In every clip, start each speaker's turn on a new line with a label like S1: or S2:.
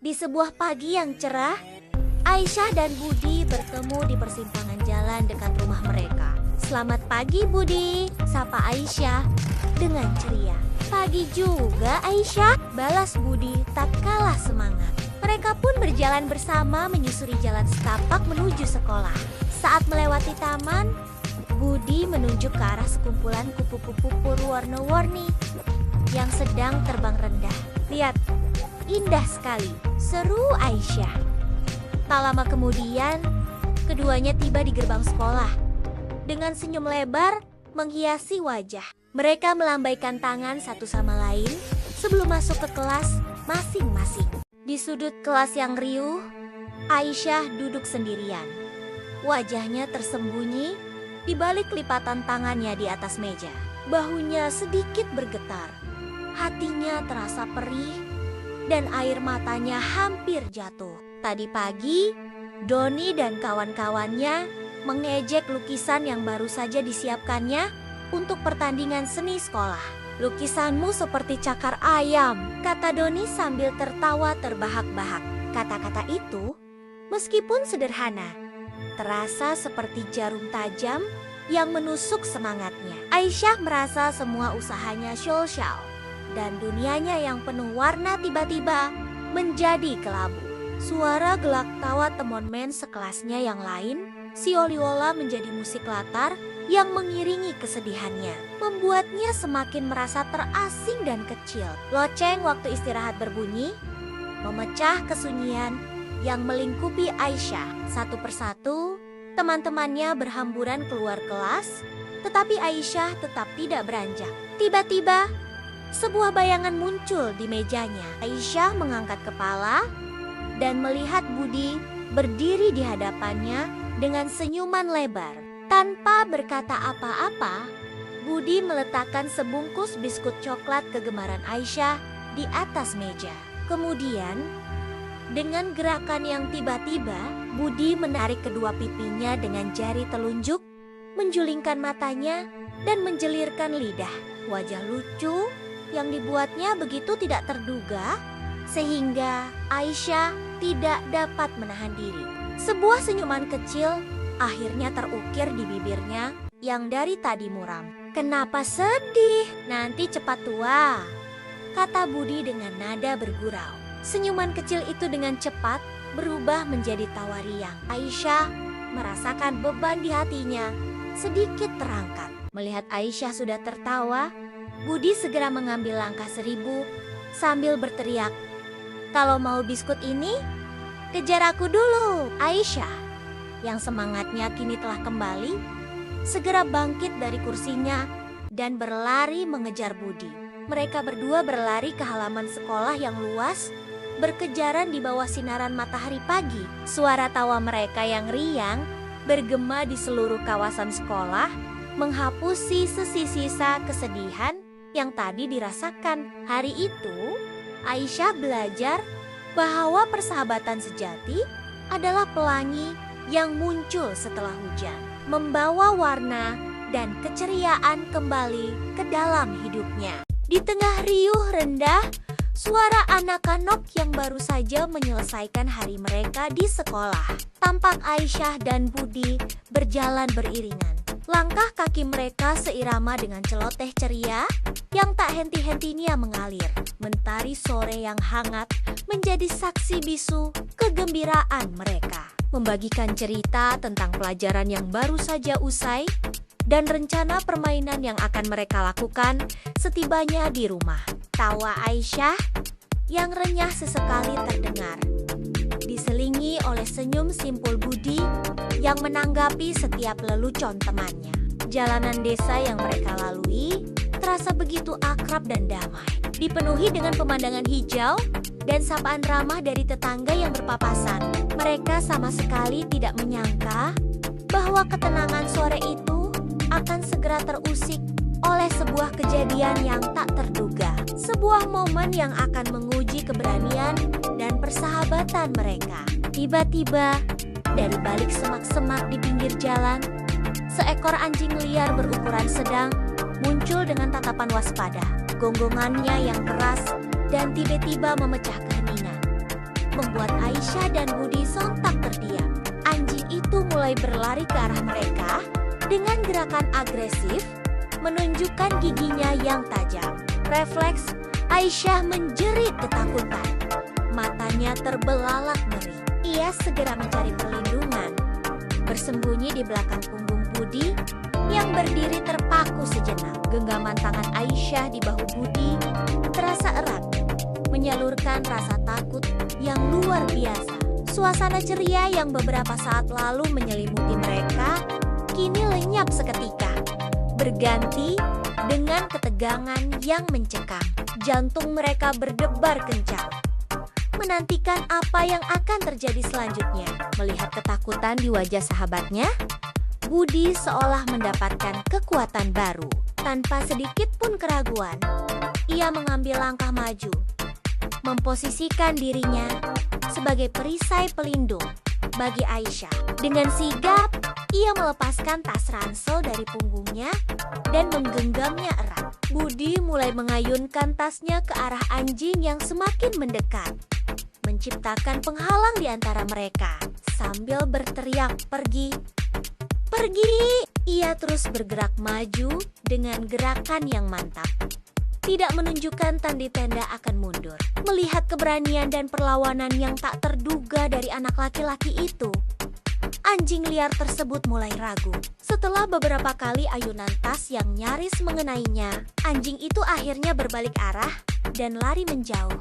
S1: Di sebuah pagi yang cerah, Aisyah dan Budi bertemu di persimpangan jalan dekat rumah mereka. "Selamat pagi Budi," sapa Aisyah dengan ceria. "Pagi juga Aisyah," balas Budi tak kalah semangat. Mereka pun berjalan bersama menyusuri jalan setapak menuju sekolah. Saat melewati taman, Budi menunjuk ke arah sekumpulan kupu-kupu warna-warni yang sedang terbang rendah. "Lihat, indah sekali," seru Aisyah. Tak lama kemudian, keduanya tiba di gerbang sekolah. Dengan senyum lebar menghiasi wajah, mereka melambaikan tangan satu sama lain sebelum masuk ke kelas masing-masing. Di sudut kelas yang riuh, Aisyah duduk sendirian. Wajahnya tersembunyi di balik lipatan tangannya di atas meja. Bahunya sedikit bergetar. Hatinya terasa perih dan air matanya hampir jatuh. Tadi pagi, Doni dan kawan-kawannya mengejek lukisan yang baru saja disiapkannya untuk pertandingan seni sekolah. "Lukisanmu seperti cakar ayam," kata Doni sambil tertawa terbahak-bahak. Kata-kata itu, meskipun sederhana, terasa seperti jarum tajam yang menusuk semangatnya. Aisyah merasa semua usahanya syol-syol dan dunianya yang penuh warna tiba-tiba menjadi kelabu. Suara gelak tawa teman-teman sekelasnya yang lain, seolah-olah menjadi musik latar yang mengiringi kesedihannya, membuatnya semakin merasa terasing dan kecil. Loceng waktu istirahat berbunyi, memecah kesunyian yang melingkupi Aisyah. Satu persatu, teman-temannya berhamburan keluar kelas, tetapi Aisyah tetap tidak beranjak. Tiba-tiba, sebuah bayangan muncul di mejanya. Aisyah mengangkat kepala dan melihat Budi berdiri di hadapannya dengan senyuman lebar. Tanpa berkata apa-apa, Budi meletakkan sebungkus biskuit coklat kegemaran Aisyah di atas meja. Kemudian, dengan gerakan yang tiba-tiba, Budi menarik kedua pipinya dengan jari telunjuk, menjulingkan matanya, dan menjelirkan lidah. Wajah lucu yang dibuatnya begitu tidak terduga, sehingga Aisyah tidak dapat menahan diri. Sebuah senyuman kecil akhirnya terukir di bibirnya yang dari tadi muram. "Kenapa sedih? Nanti cepat tua," kata Budi dengan nada bergurau. Senyuman kecil itu dengan cepat berubah menjadi tawa riang. Aisyah merasakan beban di hatinya sedikit terangkat. Melihat Aisyah sudah tertawa, Budi segera mengambil langkah 1000 sambil berteriak, "Kalau mau biskuit ini, kejar aku dulu." Aisyah, yang semangatnya kini telah kembali, segera bangkit dari kursinya dan berlari mengejar Budi. Mereka berdua berlari ke halaman sekolah yang luas, berkejaran di bawah sinaran matahari pagi. Suara tawa mereka yang riang bergema di seluruh kawasan sekolah, menghapusi sisa kesedihan yang tadi dirasakan. Hari itu, Aisyah belajar bahwa persahabatan sejati adalah pelangi yang muncul setelah hujan, membawa warna dan keceriaan kembali ke dalam hidupnya. Di tengah riuh rendah, suara anak-anak yang baru saja menyelesaikan hari mereka di sekolah. Tampak Aisyah dan Budi berjalan beriringan. Langkah kaki mereka seirama dengan celoteh ceria yang tak henti-hentinya mengalir. Mentari sore yang hangat menjadi saksi bisu kegembiraan mereka. Membagikan cerita tentang pelajaran yang baru saja usai dan rencana permainan yang akan mereka lakukan setibanya di rumah. Tawa Aisyah yang renyah sesekali terdengar, diselingi oleh senyum simpul Budi yang menanggapi setiap lelucon temannya. Jalanan desa yang mereka lalui terasa begitu akrab dan damai, dipenuhi dengan pemandangan hijau dan sapaan ramah dari tetangga yang berpapasan. Mereka sama sekali tidak menyangka bahwa ketenangan sore itu akan segera terusik oleh sebuah kejadian yang tak terduga. Sebuah momen yang akan menguji keberanian dan persahabatan mereka. Tiba-tiba, dari balik semak-semak di pinggir jalan, seekor anjing liar berukuran sedang muncul dengan tatapan waspada. Gonggongannya yang keras dan tiba-tiba memecah keheningan. membuat Aisyah dan Budi sontak terdiam. Anjing itu mulai berlari ke arah mereka dengan gerakan agresif, menunjukkan giginya yang tajam. Refleks Aisyah menjerit ketakutan. Matanya terbelalak ngeri. Ia segera mencari perlindungan, bersembunyi di belakang punggung Budi yang berdiri terpaku sejenak. Genggaman tangan Aisyah di bahu Budi terasa erat, menyalurkan rasa takut yang luar biasa. Suasana ceria yang beberapa saat lalu menyelimuti mereka kini lenyap seketika, berganti dengan ketegangan yang mencekam. Jantung mereka berdebar kencang, menantikan apa yang akan terjadi selanjutnya. Melihat ketakutan di wajah sahabatnya, Budi seolah mendapatkan kekuatan baru. Tanpa sedikit pun keraguan, ia mengambil langkah maju, memposisikan dirinya sebagai perisai pelindung bagi Aisyah. Dengan sigap, ia melepaskan tas ransel dari punggungnya dan menggenggamnya erat. Budi mulai mengayunkan tasnya ke arah anjing yang semakin mendekat, menciptakan penghalang di antara mereka. Sambil berteriak, "Pergi! Pergi!" Ia terus bergerak maju dengan gerakan yang mantap, tidak menunjukkan tanda-tanda akan mundur. Melihat keberanian dan perlawanan yang tak terduga dari anak laki-laki itu, anjing liar tersebut mulai ragu. Setelah beberapa kali ayunan tas yang nyaris mengenainya, anjing itu akhirnya berbalik arah dan lari menjauh,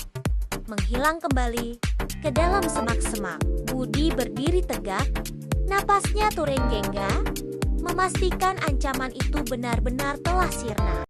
S1: menghilang kembali ke dalam semak-semak. Budi berdiri tegak, napasnya turenggenga, memastikan ancaman itu benar-benar telah sirna.